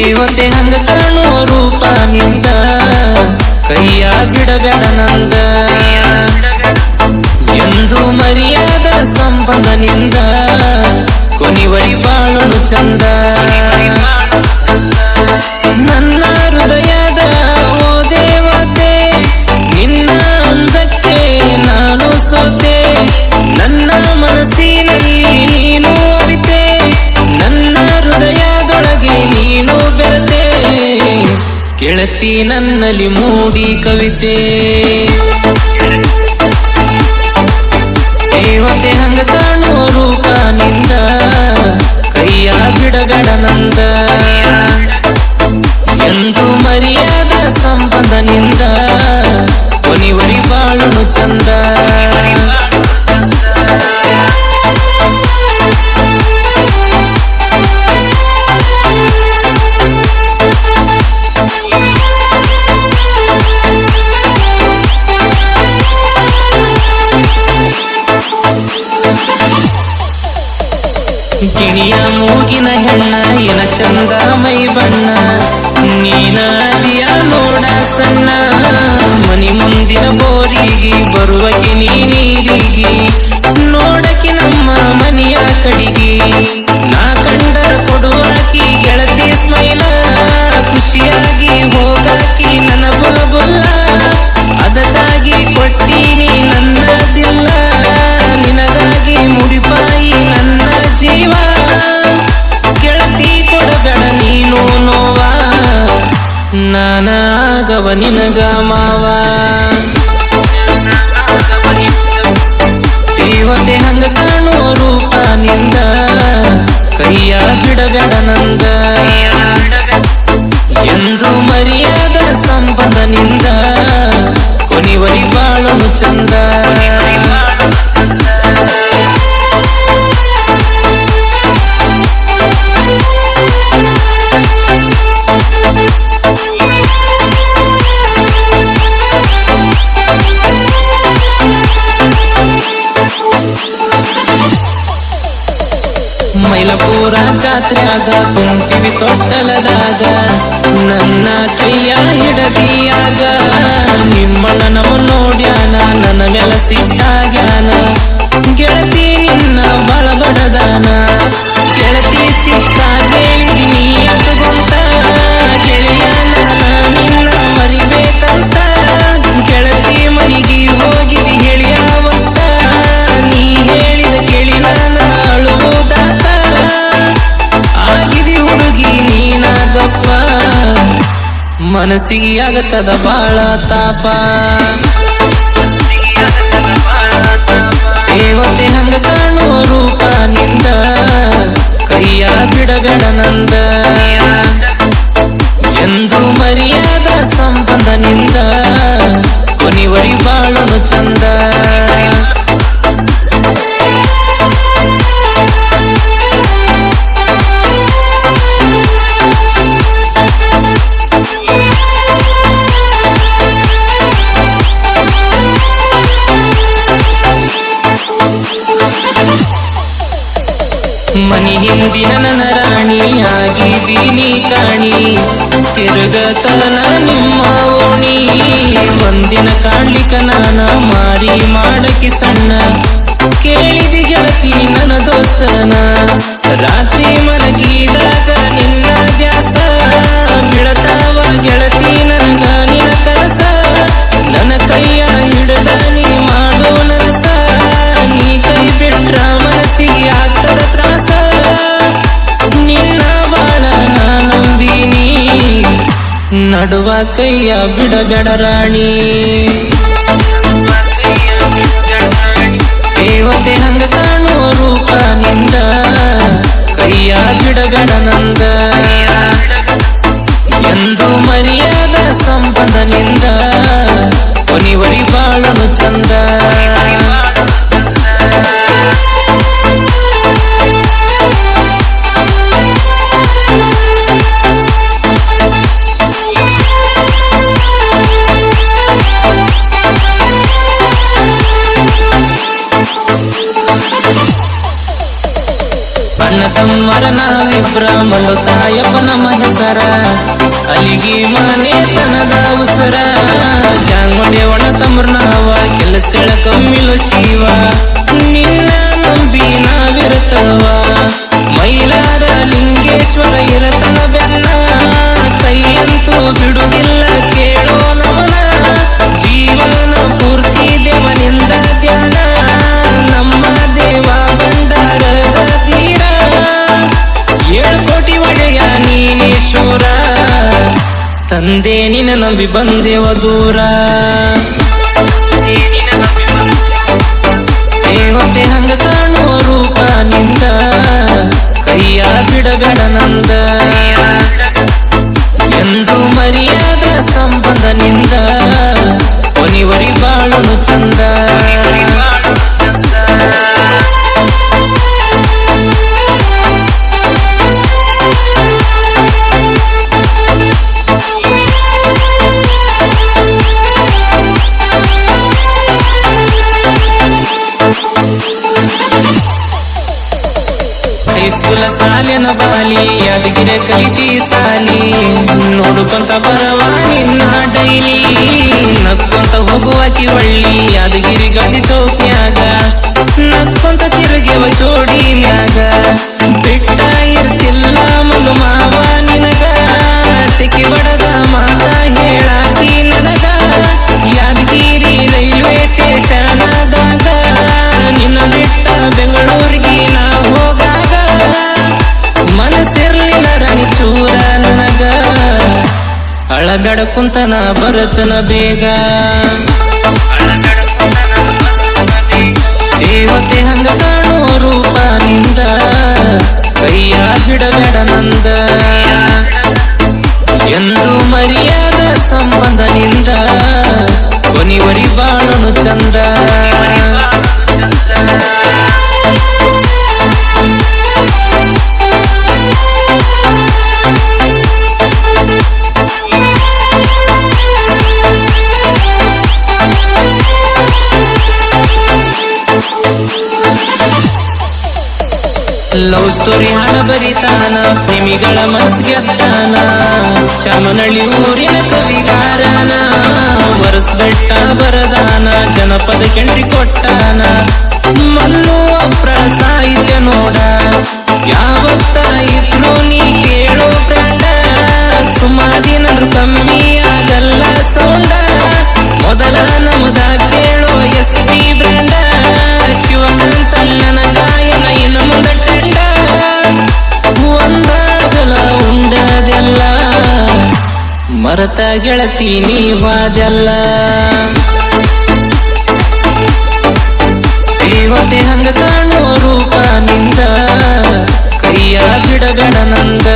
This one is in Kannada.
ದೇವತೆ ಹಂಗ ಕಾಣುವ ರೂಪ ನಿಂದ ಕೈಯ ಬಿಡಬೇಡ ನಂದ ಎಂದು ಮರ್ಯಾದ ಸಂಬಂಧನಿಂದ ಕೊನಿವರಿ ಬಾಳಲು ಚಂದ ನನ್ನ ಹೃದಯದ ಓ ದೇವತೆ ನಿನ್ನ ಅಂದಕ್ಕೆ ನಾನು ಸೋತೆ ನನ್ನ ಮನಸ್ಸಿನಲ್ಲಿ ನೀನು ಅರಿತೆ ನನ್ನ ಹೃದಯದೊಳಗೆ ನೀನು ಬೆರೆತೆ ಗೆಳತಿ ನನ್ನಲ್ಲಿ ಮೂಡಿ ಕವಿತೆ ದೇವತೆ ಹಂಗ ಕಾಣುವ ರೂಪ ನಿಂದ ಕೈಯ ಬಿಡಬೇಡ ನಂದ ಎಂದು ಮರ್ಯಾದ ಸಂಬಂಧನಿಂದ ಕೊನಿವರಿ ಬಾಳನು ಚಂದ ಗಿಣಿಯ ಮೂಗಿನ ಹೆಣ್ಣ ಏನ ಚಂದ ಮೈ ಬಣ್ಣ ನೀನ ಅದಿಯ ನೋಡ ಸಣ್ಣ ಮನಿ ಮುಂದಿನ ಬೋರಿಗೆ ಬರುವಕ್ಕೆ ನೀರಿಗೆ ನೋಡಕ್ಕೆ ನಮ್ಮ ಮನೆಯ ಕಡಿಗೆ ನಾ ಕಂಡರ ಕೊಡುವಾಕಿ ಗೆಳತಿ ಸ್ಮೈಲ ಖುಷಿಯಾಗಿ ಹೋಗಾಕಿ ನನ್ನ ಬುಲ್ಲ ಅದಕ್ಕಾಗಿ ಕೊಟ್ಟೀನಿ ನನ್ನದಿಲ್ಲ ನಿನಗಾಗಿ ಮುಡಿಪಾಯಿ ನನ್ನ ಜೀವ ಗೆಳತಿ ಕೊಡಬೇಡ ನೀನು ನೋವ ನಾನಾಗವ ನಿನಗ ಮಾವ ದೇವತೆ ಹಂಗ ಕಾಣುವ ರೂಪ ನಿಂದ ಕೈಯ ಬಿಡಬೇಡ ನಂದ ಎಂದು ಮರ್ಯಾದ ಸಂಬಂಧನಿಂದ ಕೊನಿವರಿ ಬಾಳನು ಚಂದ ಮೈಲಪುರ ಜಾತ್ರೆಯಾಗ ಕುಂತಿವಿ ತೊಟ್ಟಲದಾಗ ನನ್ನ ಕೈಯ ಹಿಡದಿಯಾಗ ನಿಮ್ಮಣ್ಣ ನಮ್ಮ ನೋಡ್ಯಾನ ನನ್ನ ಮೇಲೆ ಸಿಟ್ಟಾಗ್ಯಾನ ಗೆಳತಿ ನಿನ್ನ ಬಳ ಬಡದಾನ ಗೆಳತಿ ಸಿಕ್ಕ ಹೇಳಿದಿನಿ ಅತ್ಕೊಂತ ಗೆಳೆಯ ನಿನ್ನ ಮರಿಬೇಕಂತ ಗೆಳತಿ ಮನಿಗೆ ಹೋಗಿದಿ ಹೇಳಿಯಾವತ್ತ ನೀ ಹೇಳಿದ ಕೇಳಿ ನಾನು ಅಳುವುದಾತ ಆಗಿದಿ ಹುಡುಗಿ ನೀನಾಗಪ್ಪ ಮನಸ್ಸಿಗೆ ಆಗತ್ತದ ಬಾಳ ತಾಪ ದೇವತೆ ಹಂಗ ಕಾಣುವ ರೂಪ ನಿಂದ ಕೈಯ ಬಿಡಬೇಡ ನಂದ ಎಂದು ಮರ್ಯಾದ ಸಂಬಂಧನಿಂದ ಕೊನಿವರಿ ಬಾಳನು ಚಂದ ಮನಿ ಹಿಂದಿನ ನನ್ನ ರಾಣಿ ಆಗಿದ್ದೀನಿ ಕಾಣಿ ತಿರುಗತನ ನಿಮ್ಮ ಓಣಿ ಒಂದಿನ ಕಾಣ್ಲಿಕ್ಕ ನಾನ ಮಾರಿ ಮಾಡಕಿ ಸಣ್ಣ ಕೇಳಿದಿ ಗೆಳತಿ ನನ್ನ ದೋಸ್ತನ ರಾತ್ರಿ ಮಲಗಿದಾಗ ನಿನ್ನ ದ್ಯಾಸ ಬಿಡತಾವ ಗೆಳತಿ ನನಗ ನಿನ್ನ ಕನಸ ನನ್ನ ಕೈಯ ಹಿಡದ ನೀ ಮಾಡೋ ನನಸ ನೀ ಕೈ ಬಿಟ್ರ ಮನಸ್ಸಿಗೆ ಆಗ್ತದ ತ್ರಾಸ ನಿನ್ನ ಬಾಳ ನಂಬಿನಿ ನಡುವ ಕೈಯ ಬಿಡಬೇಡ ರಾಣಿ ದೇವತೆ ಹಂಗ ಕಾಣುವ ರೂಪ ನಿಂದ ಕೈಯ ಬಿಡಬೇಡ ನಂದ ಎಂದು ಮರ್ಯಾದ ಸಂಬಂಧನಿಂದ ಕೊನಿವರಿ ಬಾಳನು ಚಂದ ಅಣ್ಣ ತಮ್ಮರ ನಾವಿಬ್ರ ಮಲತಾಯಪ್ಪ ನಮ್ಮ ಹೆಸರ ಅಲಿಗಿ ಮನೆ ತನದ ಉಸರ ಜಾಂಗೊಂಡೆ ಒಣ ತಮ್ರ ನಾವ ಕೆಲಸಗಳ ಕಮ್ಮಿಲು ಶಿವ ನಿನ್ನ ನಂಬಿ ನಾವಿರ್ತವ ಮೈಲಾರ ಲಿಂಗೇಶ್ವರ ಇರತನ ಬೆನ್ನ ಕೈಯಂತೂ ಬಿಡುವುದಿಲ್ಲ ಕೇಳೋ ನಮನ ಜೀವನ ಪೂರ್ತಿ ದೇವನಿಂದ ಧ್ಯಾನ ನಮ್ಮ ದೇವ ಭಂಡಾರದ ತೀರ 7 ಕೋಟಿ ಒಡೆಯ ನೀನೇಶ್ವರ ತಂದೆ ನಿನ್ನ ನಂಬಿ ಬಂದೆವ ದೂರ ದೇವತೆ ಹಂಗ ಕಾಣುವ ರೂಪ ನಿಂದ ಕೈಯ ಬಿಡಬೇಡ ನಂದ ಎಂದು ಮರ್ಯಾದ ಸಂಬಂಧ ನಿಂದ ಕೊನಿವರಿ ಬಾಳುನು ಚಂದ ಹೈಸ್ಕೂಲ ಸಾಲಿನ ಬಾಲಿ ಯಾದಗಿರಿ ಕಲಿತಿ ಸಾಲಿ ನೋಡ್ಕೊಂತ ಬರವ ನಿನ್ನ ಡೈಲಿ ನಕ್ಕೊಂತ ಹೋಗುವಾಕಿ ಒಳ್ಳಿ ಯಾದಗಿರಿ ಗಾಂಧಿ ಚೌಕ್ನ್ಯಾಗ ನಕ್ಕೊಂತ ತಿರುಗಿವ ಜೋಡಿ ಮ್ಯಾಗ ಬಿಟ್ಟ ಇರ್ತಿಲ್ಲ ಮಲು ಮಾವ ನಿನಗ ತಿಕ್ಕಿ ಬಡದ ಮಾತ ಹೇಳಾಕಿ ನನಗ ಯಾದಗಿರಿ ರೈಲ್ವೆ ಸ್ಟೇಷನದಾಗ ನಿನ್ನ ಬಿಟ್ಟ ಬೆಂಗಳೂರಿಗೆ ನಾ ಹೋಗಾಗ ಮನಸ್ಸಿರ್ಲಿಲ್ಲ ರಾಣಿ ಚೂರ ನನಗ ಅಳಬೇಡ ಕುಂತನ ಬರತನ ಬೇಗ ದೇವತೆ ಹಂಗ ಕಾಣುವ ರೂಪ ನಿಂದ ಕೈಯ ಬಿಡಬೇಡ ನಂದ ಎಂದು ಮರ್ಯಾದ ಸಂಬಂಧ ನಿಂದ ಕೊನಿವರಿ ಬಾಳನು ಚಂದ ಲವ್ ಸ್ಟೋರಿ ಹಾಡ ಬರಿತಾನ ಪ್ರೇಮಿಗಳ ಮನಸ್ ಗೆದ್ದಾನ ಚಾಮನಹಳ್ಳಿ ಊರಿನ ಕವಿಗಾರನ ವರಸ ಬೆಟ್ಟ ಬರದಾನ ಜನಪದ ಕೆಂಡ್ರಿ ಕೊಟ್ಟಾನ ಮಲ್ಲು ಅಪ್ರ ಸಾಹಿತ್ಯ ನೋಡ ಯಾವತ್ತಾಯಿದ್ರು ನೀ ಕೇಳೋ ಬ್ರ್ಯಾಂಡ ಸುಮಾದಿನಂದ್ರು ಕಮ್ಮಿ ಆಗಲ್ಲ ಸೌಂಡ ಮೊದಲ ನಮದ ಕೇಳೋ SP ಬ್ರ್ಯಾಂಡ ಶಿವಕಾಂತಣ್ಣನ ಗಾಯನ ಇನ್ನು ಮುಂದೆ ಟೆಂಡ ಒಂದಾಗಲ ಉಂಡದೆಲ್ಲ ಮರತ ಗೆಳತಿ ನೀವಾದೆಲ್ಲ ದೇವತೆ ಹಂಗ ಕಾಣುವ ರೂಪ ನಿಂದ ಕೈಯ ಬಿಡಬೇಡ ನಂದ